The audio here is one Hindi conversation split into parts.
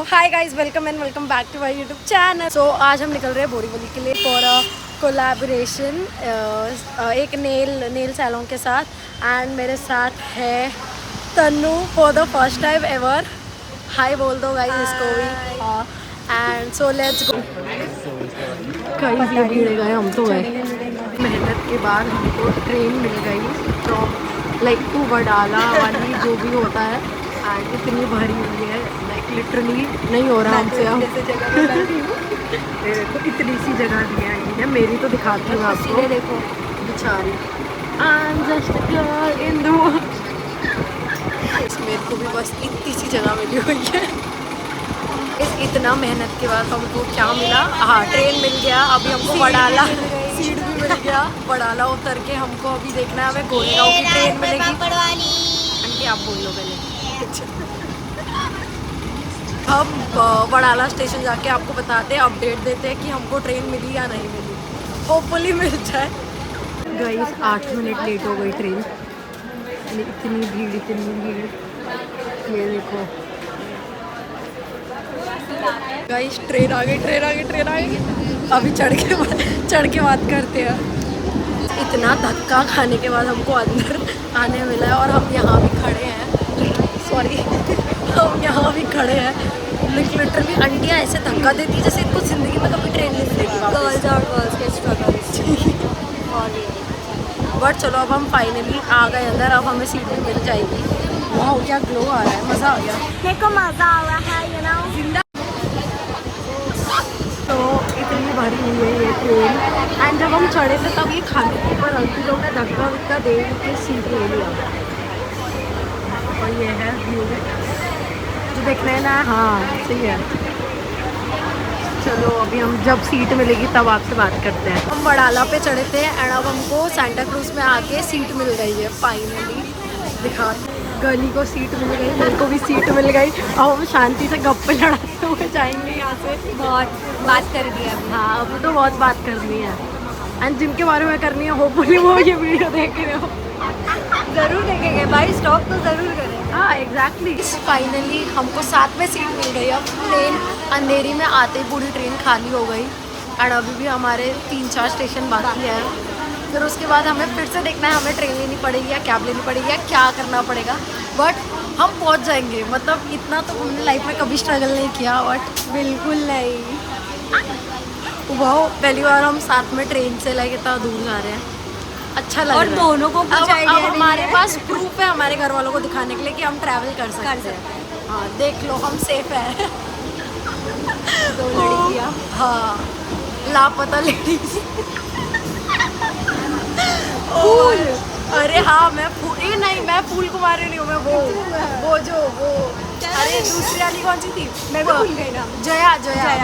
Hi guys, welcome and welcome back to my YouTube channel. So आज हम निकल रहे हैं बोरीवली के लिए फॉर कोलैबोरेशन एक नेल सैलून के साथ। एंड मेरे साथ है Tannu for the first time ever. Hi बोल दो गाइस इसको भी। And so let's go. कई ये भीड़ गए, हम तो गए मेहनत के बाद हमको ट्रेन मिल गई फ्रॉम लाइक टू वडाला वाली जो भी होता है। एंड इतनी भरी हुई है, लाइक लिटरली नहीं हो रहा हमसे अब। देखो इतनी सी जगह दी है, मेरी तो दिखाती हूँ आपको। देखो बेचारी मेरे को भी बस इतनी सी जगह मिली हुई है। इतना मेहनत के बाद हमको क्या मिला? हाँ, ट्रेन मिल गया। अभी हमको वडाला सीट भी मिल गया। वडाला उतर के हमको अभी देखना है हमें गोरेगांव की ट्रेन मिलेगी। आंटी आप बोल लो पहले। हम वडाला स्टेशन जाके आपको बताते हैं, अपडेट देते हैं कि हमको ट्रेन मिली या नहीं मिली। होपफुली मिल जाए। गाइस 8 मिनट लेट हो गई ट्रेन। इतनी भीड़ ये देखो गाइस, ट्रेन आ गई। अभी चढ़ के बात करते हैं। इतना धक्का खाने के बाद हमको अंदर आने मिला है और हम यहाँ भी खड़े हैं। सॉरी हम यहाँ भी खड़े हैं। लिटरली आंटियाँ ऐसे धक्का देती जैसे इनको ज़िंदगी में कभी ट्रेन नहीं मिलेगी। गर्ल्स के स्ट्रगल। बट चलो अब हम फाइनली आ गए अंदर। अब हमें सीट भी मिल जाएगी। वाह क्या ग्लो आ रहा है, मज़ा आ गया। मेरे को मजा आ रहा है, यू नो। तो इतनी भरी हुई है ये ट्रेन। एंड जब हम चढ़े थे तब ये खाने के ऊपर आंटी लोग ने धक्का दे के सीट ले लिया। और ये है व्यू जो देखना है ना। हाँ सही है। चलो अभी हम जब सीट मिलेगी तब आपसे बात करते हैं। हम वडाला पे चढ़े थे एंड अब हमको सांता क्रूज में आके सीट मिल गई है फाइनली। दिखा, गली को सीट मिल गई, मेरे को भी सीट मिल गई। अब हम शांति से गप्पे लड़ाते हुए जाएंगे यहाँ से। बहुत बात कर दिया अभी। हाँ अभी तो बहुत बात करनी है। एंड जिनके बारे में करनी है होपफुली वो ये वीडियो देख रहे हो। जरूर देखेंगे भाई, स्टॉप तो जरूर करेंगे। हाँ एग्जैक्टली। फाइनली हमको साथ में सीट मिल गई। अब ट्रेन अंधेरी में आते ही पूरी ट्रेन खाली हो गई। एंड अभी भी हमारे 3-4 स्टेशन बाकी है। फिर उसके बाद हमें फिर से देखना है हमें ट्रेन लेनी पड़ेगी या कैब लेनी पड़ेगी या क्या करना पड़ेगा। बट हम पहुंच जाएंगे। मतलब इतना तो हमने लाइफ में कभी स्ट्रगल नहीं किया। बट बिल्कुल नहीं। वाह, पहली बार हम साथ में ट्रेन से लाइक इतना दूर जा रहे हैं। अच्छा लग रहा है। और दोनों को कुछ आइडिया नहीं है। हमारे पास प्रूफ है हमारे घर वालों को दिखाने के लिए कि हम ट्रैवल कर सकते हैं। हाँ देख लो, हम सेफ है। 2 लड़कियाँ। हाँ, लापता लेडीज। फूल। अरे हाँ मैं फूल नहीं, मैं फूल कुमारी नहीं हूँ। मैं वो अरे दूसरी वाली कौन सी थी? मैं भी भूल गई ना। जया।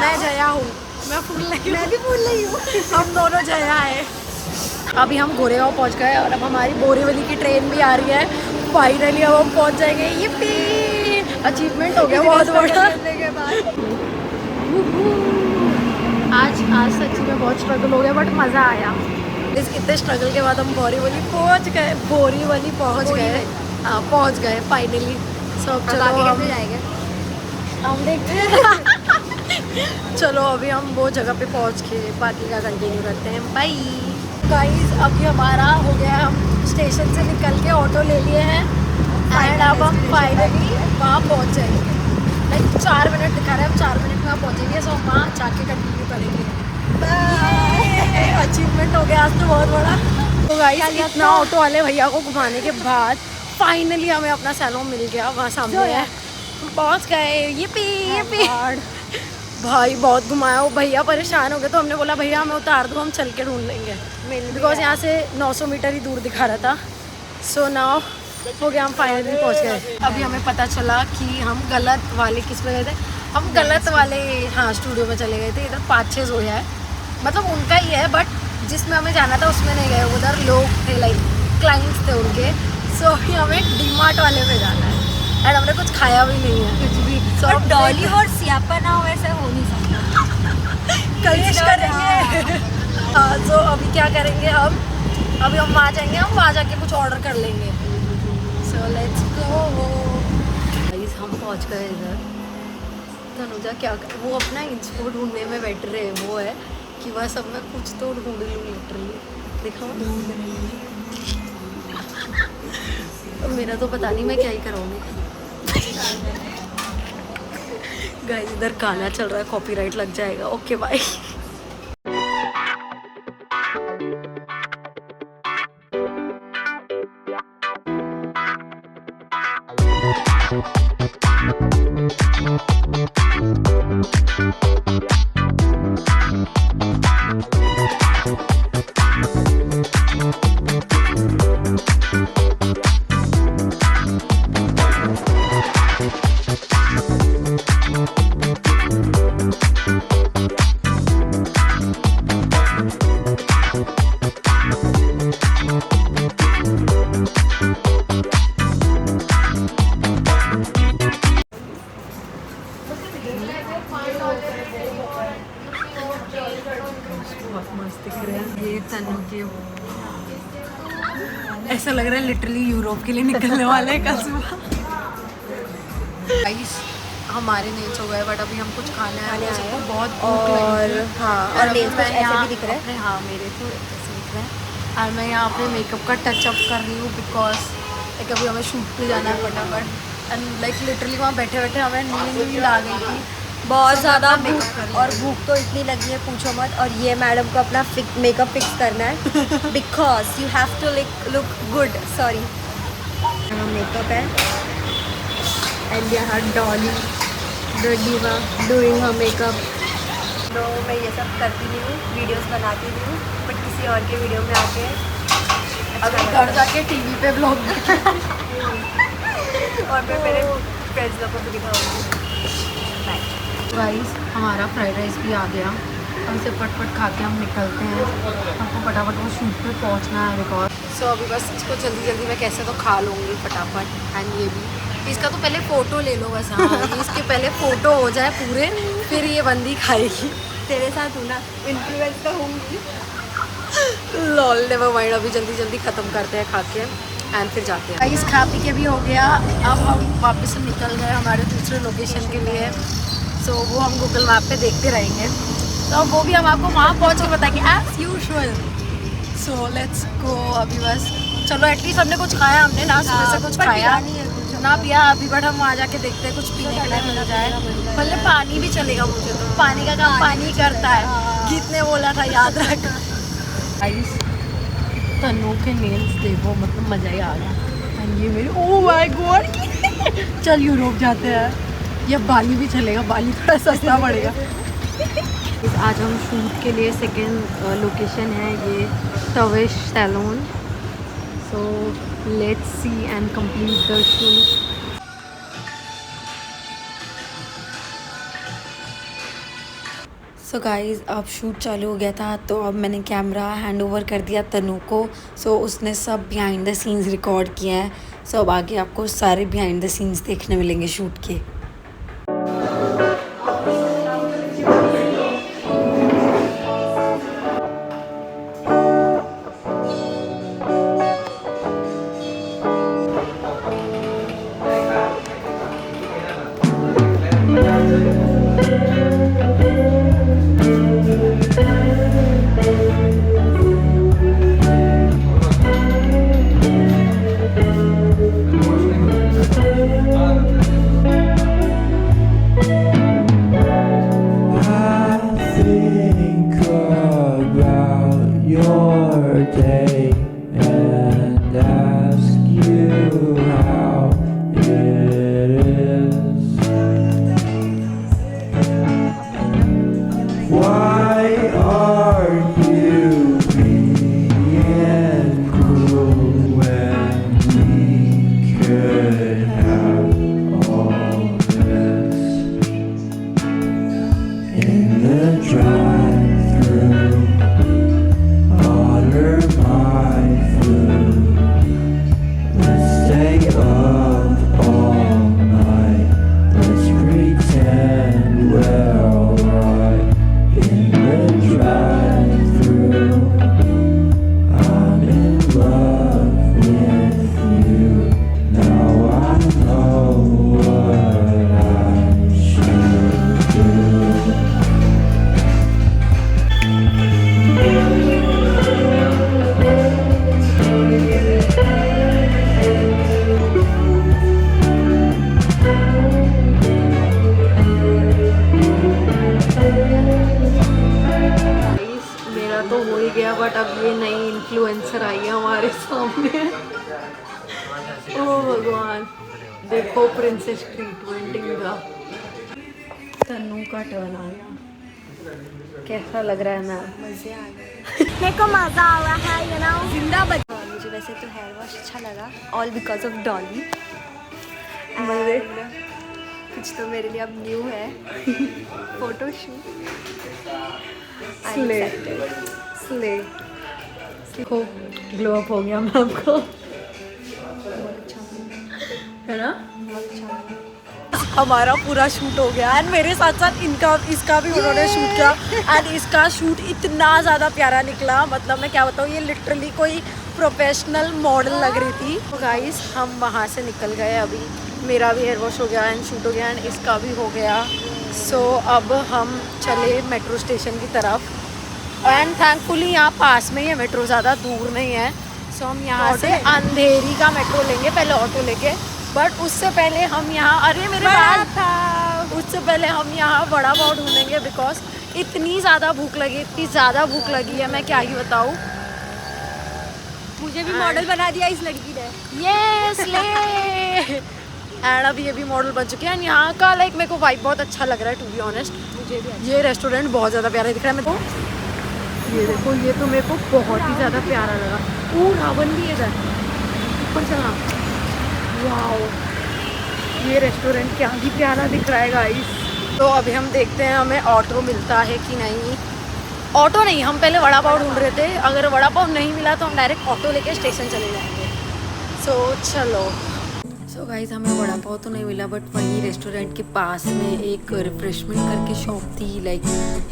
मैं जया हूँ, मैं फूल नहीं। मैं भी भूल रही हूँ। हम दोनों जया है। अभी हम गोरेगांव पहुंच गए और अब हमारी बोरीवली की ट्रेन भी आ रही है। फाइनली अब हम पहुंच जाएंगे। ये अचीवमेंट हो गया बहुत बड़ा। आज सच्ची में बहुत स्ट्रगल हो गया बट मज़ा आया। इतने स्ट्रगल के बाद हम बोरीवली पहुंच गए फाइनली। सब चलो हम जाएंगे। हम देखते हैं। चलो अभी हम वो जगह पे पहुंच के बाकी का कंटिन्यू करते हैं। बाय गाइस, अभी हमारा हो गया। हम स्टेशन से निकल के ऑटो ले लिए हैं एंड अब हम फाइनली वहाँ पहुँच जाएंगे। लाइक 4 मिनट दिखा रहे हैं, हम 4 मिनट में वहाँ पहुँचेंगे। सो हम वहाँ जाके कंटिन्यू करेंगे। अचीवमेंट हो गया आज तो बहुत बड़ा। तो गाइस इतना ऑटो वाले भैया को घुमाने के बाद फाइनली हमें अपना सैलून मिल गया। वहाँ सामने है, हम पहुँच गए। ये भाई बहुत घुमाया। वो भैया परेशान हो गए तो हमने बोला भैया हमें उतार दो, हम चल के ढूंढ लेंगे। बिकॉज यहाँ से 900 मीटर ही दूर दिखा रहा था। सो नाउ हो गया, हम फाइनली पहुँच गए। अभी हमें पता चला कि हम गलत वाले किस पे गए थे। हम गलत वाले स्टूडियो में चले गए थे। इधर 5-6 जोया है, मतलब उनका ही है बट जिसमें हमें जाना था उसमें नहीं गए। उधर लोग थे, लाइक क्लाइंट्स थे उनके। सो अभी हमें डीमार्ट वाले में जाना है एंड हमने कुछ खाया भी नहीं है कुछ भी। तो डॉली और सियापा ना हो वैसे हो नहीं सकता। कलेश करेंगे। हाँ तो अभी क्या करेंगे हम? अभी हम वहाँ जाएंगे, हम वहाँ जाके कुछ ऑर्डर कर लेंगे। सो लेट्स गो। हम पहुँच गए इधर। तनुजा क्या वो अपना इंस्पो ढूंढने में बैठ रहे हैं, वो है कि बस अब मैं कुछ तो ढूंढ लूँ लिटरली। देखो ढूंढ रही हूँ। मेरा तो पता नहीं मैं क्या ही करूँगी। गाइस इधर गाना चल रहा है, कॉपीराइट लग जाएगा। Okay bye. बहुत मस्त दिख रहे हैं ये तनु के। ऐसा लग रहा है लिटरली यूरोप के लिए निकलने वाले हैं कल सुबह। गाइस हमारे नेल्स हो गए बट अभी हम कुछ खाना है, सबको बहुत भूख लगी है। हाँ और नेल्स कुछ ऐसे भी दिख रहे हैं। हाँ मेरे तो ऐसे दिख रहे हैं और मैं यहाँ पे मेकअप का टचअप कर रही हूँ बिकॉज अभी हमें शूट पे जाना है फटाफट। एंड लाइक लिटरली वहाँ बैठे बैठे हमें नींद आ गई थी बहुत ज़्यादा मेकअप कर लिया। और भूख तो इतनी लगी है पूछो मत। और ये मैडम को अपना मेकअप फिक्स करना है because you have to look good. Sorry makeup है एंड यहाँ Dolly the diva doing her makeup. तो मैं ये सब करती नहीं हूँ, वीडियोस बनाती नहीं हूँ, बट किसी और के वीडियो में आके अभी घर जाके टीवी पे ब्लॉग और मैं मेरे फ्रेंड्स लोगों को भी दिखाऊंगी। गाइस हमारा फ्राइड राइस भी आ गया, हमसे फटफट खा के हम निकलते हैं। हमको फटाफट वो शूट पे पहुंचना है रिकॉर्ड। सो अभी बस इसको जल्दी जल्दी मैं कैसे तो खा लूँगी फटाफट। एंड ये भी इसका तो पहले फ़ोटो ले लो बस। हाँ इसके पहले फ़ोटो हो जाए पूरे फिर ये बंदी खाएगी। तेरे साथ हूँ ना, इन्फ्लुएंस तो होंगी। Lol never mind. अभी जल्दी जल्दी ख़त्म करते हैं खा के एंड फिर जाते हैं। गाइस खा पी के भी हो गया, अब हम वापस से निकल गए हमारे दूसरे लोकेशन के लिए। सो वो हम गूगल मैप पे देखते रहेंगे, तो वो भी हम आपको वहाँ पहुँच के बताएंगे as usual. So let's go. अभी बस चलो एटलीस्ट हमने कुछ खाया, हमने ना सुबह से कुछ खाया ना पिया अभी, बट हम वहाँ जाके देखते हैं कुछ पीने के लिए मिल जाए। पहले पानी भी चलेगा, मुझे तो पानी का काम पानी करता है। गीत ने बोला था याद रख। गाइस तनु के नेल्स देखो, मतलब मज़ा ही आ गया। एंड ये मेरे ओह माय गॉड चल यूरोप जाते हैं। ये बाली भी चलेगा, बाली थोड़ा सस्ता पड़ेगा। आज हम शूट के लिए सेकेंड लोकेशन है ये Tavish salon. So let's see and complete the shoot. So guys अब शूट चालू हो गया था, तो अब मैंने कैमरा हैंड ओवर कर दिया तनु को। सो उसने सब बिहाइंड द सीन्स रिकॉर्ड किया है। सो अब आगे आपको सारे बिहाइंड द सीन्स देखने मिलेंगे शूट के। बट अब ये नई इन्फ्लुएंसर आई है हमारे सामने। ओ भगवान, देखो प्रिंसेस ट्रीटमेंटिंग का तन्नू का टर्न आ गया। कैसा लग रहा है मैम? मजे आ गए, मेरे को मजा आ रहा है, यू नो, जिंदाबाद। मुझे वैसे तो हेयर वॉश अच्छा लगा, ऑल बिकॉज ऑफ डॉली। मजे कुछ तो मेरे लिए अब न्यू है, फोटोशूट। Slay slay. देखो ग्लो अप हो गया मैम को, है ना? हमारा पूरा शूट हो गया एंड मेरे साथ साथ इसका भी उन्होंने शूट किया एंड इसका शूट इतना ज़्यादा प्यारा निकला, मतलब मैं क्या बताऊँ, ये लिटरली कोई प्रोफेशनल मॉडल लग रही थी। तो गाइस हम वहाँ से निकल गए, अभी मेरा भी हेयर वॉश हो गया एंड शूट हो गया एंड इसका भी हो गया। सो अब हम चले मेट्रो स्टेशन की तरफ एंड थैंकफुली यहाँ पास में ही है मेट्रो, ज़्यादा दूर नहीं है। सो हम यहाँ से अंधेरी का मेट्रो लेंगे, पहले ऑटो लेके, बट उससे पहले हम यहाँ, अरे मेरे बाल था, उससे पहले हम यहाँ वड़ा पाव ढूंढेंगे बिकॉज इतनी ज़्यादा भूख लगी, इतनी ज़्यादा भूख लगी है, मैं क्या ही बताऊँ। मुझे भी मॉडल बना दिया इस लड़की ने। यस ले एंड अब ये भी मॉडल बन चुके हैं एंड यहाँ का लाइक मेरे को वाइब बहुत अच्छा लग रहा है, टू बी ऑनेस्ट। मुझे भी ये रेस्टोरेंट बहुत ज़्यादा प्यारा दिख रहा है मेरे को। ये देखो, ये तो मेरे को बहुत ही ज़्यादा प्यारा लगा। ओ रावण भी है इधर, ऊपर चला। वाओ, ये रेस्टोरेंट क्या ही प्यारा दिख रहा है गाइस। तो अभी हम देखते हैं हमें ऑटो मिलता है कि नहीं। ऑटो नहीं, हम पहले वड़ा पाव ढूंढ रहे थे, अगर वड़ा पाव नहीं मिला तो हम डायरेक्ट ऑटो लेके स्टेशन चले जाएंगे। सो चलो। सो गाइस हमें वड़ा पाव तो नहीं मिला, बट वहीं रेस्टोरेंट के पास में एक रिफ्रेशमेंट करके शॉप थी, like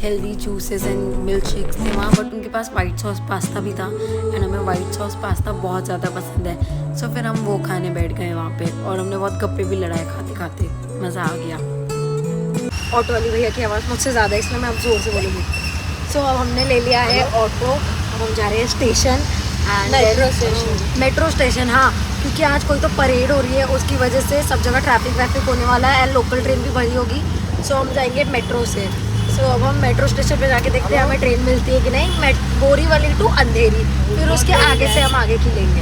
healthy juices and milk shakes थे वहाँ, बट उनके पास वाइट सॉस पास्ता भी था एंड हमें वाइट सॉस पास्ता बहुत ज़्यादा पसंद है। सो फिर हम वो खाने बैठ गए वहाँ पे और हमने बहुत गप्पे भी लड़ाए खाते खाते, मज़ा आ गया। ऑटो वाली भैया की आवाज़ मुझसे ज़्यादा है इसलिए मैं अब ज़ोर से बोलूँगी। सो अब हमने ले लिया है ऑटो, अब हम जा रहे हैं स्टेशन एंड मेट्रो स्टेशन। हाँ, क्योंकि आज कोई तो परेड हो रही है, उसकी वजह से सब जगह ट्रैफिक होने वाला है एंड लोकल ट्रेन भी भरी होगी। सो हम जाएंगे मेट्रो से। सो अब हम मेट्रो स्टेशन पे जाके देखते हैं हमें ट्रेन मिलती है कि नहीं, बोरीवली टू अंधेरी, फिर उसके आगे से हम आगे की लेंगे।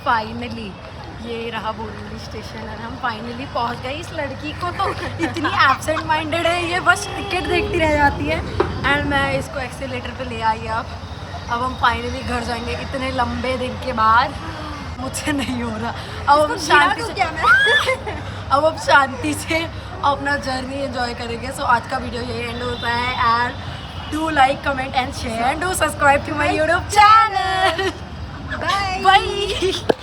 फाइनली ये रहा बोरीवली स्टेशन और हम फाइनली पहुंच गए। इस लड़की को तो इतनी एब्सेंट माइंडेड है, ये बस टिकट देखती रह जाती है एंड मैं इसको एक्सीलेटर पे ले आई। अब हम फाइनली घर जाएंगे इतने लंबे दिन के बाद। मुझसे नहीं हो रहा, अब हम शांति से अब हम शांति से अपना जर्नी एंजॉय करेंगे। सो आज का वीडियो यही एंड होता है and do like, comment and share and do subscribe to my YouTube channel. Bye.